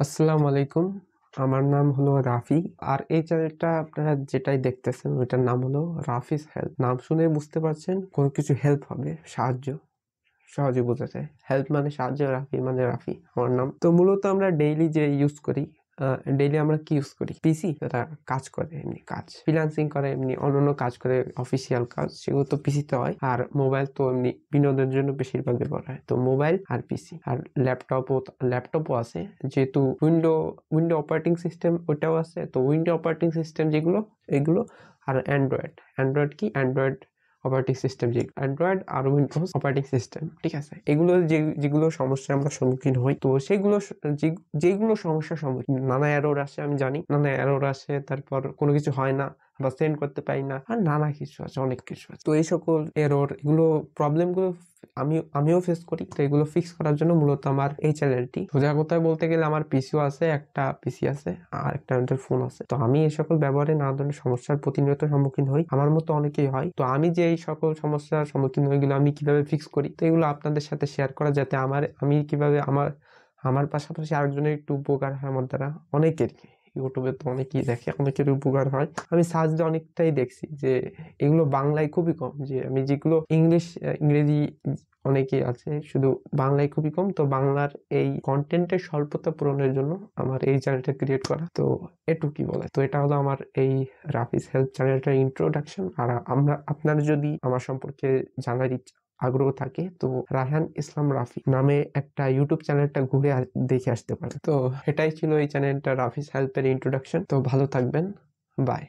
আসসালামু আলাইকুম। আমার নাম হলো রাফি। আর এই চ্যানেলটা আপনারা যেটাই দেখতেছেন ওইটার নাম হলো রাফিস হেল্প। নাম শুনে বুঝতে পারছেন কোনো কিছু হেল্প হবে, সাহায্য। সহজে বোঝা যায়। হেল্প মানে সাহায্য, রাফি মানে রাফি আমার নাম। তো মূলত আমরা ডেইলি যে ইউজ করি, ডেইলি আমরা কি ইউজ করি? পিসি, যারা কাজ করে এমনি কাজ, ফ্রিল্যান্সিং করে, এমনি অন্যান্য কাজ করে, অফিসিয়াল কাজ, সেগুলো তো পিসিতে হয়। আর মোবাইল তো এমনি বিনোদনের জন্য বেশিরভাগ ব্যবহার হয়। তো মোবাইল আর পিসি আর ল্যাপটপও আছে, যেহেতু উইন্ডো অপারেটিং সিস্টেম ওটাও আছে। তো উইন্ডো অপারেটিং সিস্টেম যেগুলো, এগুলো। আর অ্যান্ড্রয়েড কি, অ্যান্ড্রয়েড অপারেটিং সিস্টেম, যে অ্যান্ড্রয়েড আর উইন্ডোজ অপারেটিং সিস্টেম, ঠিক আছে। এগুলো যেগুলো সমস্যার আমরা সম্মুখীন হই, তো সেগুলো যেগুলো সমস্যার সম্মুখীন, নানা এরর আসে, আমি জানি নানা এরর আসে, তারপর কোনো কিছু হয় না বা সেন্ড করতে পারি না, আর নানা কিছু আছে, অনেক কিছু আছে। তো এই সকল এরর, এগুলো প্রবলেমগুলো আমিও ফেস করি। তো এগুলো ফিক্স করার জন্য মূলত আমার এই চ্যানেলটি। সোজা কথায় বলতে গেলে আমার পিসিও আছে, একটা পিসি আছে আর একটা ফোন আছে। তো আমি এই সকল ব্যবহারে নানা ধরনের সমস্যার প্রতিনিয়ত সম্মুখীন হই, আমার মতো অনেকেই হয়। তো আমি যে এই সকল সমস্যার সম্মুখীন হই, এগুলো আমি কিভাবে ফিক্স করি, তো এগুলো আপনাদের সাথে শেয়ার করা, যাতে আমি কিভাবে আমার পাশাপাশি আরেকজনের একটু উপকার হয় আমার দ্বারা। অনেকের, ইউটিউবে তো অনেকেই দেখে, অনেকের উপকার হয়। আমি সার্চ দিয়ে অনেকটাই দেখছি যে এগুলো বাংলায় খুবই কম, যে আমি যেগুলো ইংরেজি অনেকেই আছে, শুধু বাংলায় খুবই কম। তো বাংলার এই কন্টেন্টের স্বল্পতা পূরণের জন্য আমার এই চ্যানেলটা ক্রিয়েট করা। তো এটু কি বলে, তো এটা হলো আমার এই রাফিস হেল্প চ্যানেলটার ইন্ট্রোডাকশন। আর আপনার যদি আমার সম্পর্কে জানার আগ্রহ থাকে, তো রায়হান ইসলাম রাফি নামে একটা ইউটিউব চ্যানেলটা ঘুরে দেখে আসতে পারে। তো এটাই ছিল এই চ্যানেলটা রাফিস হেল্পের ইন্ট্রোডাকশন। তো ভালো থাকবেন, বাই।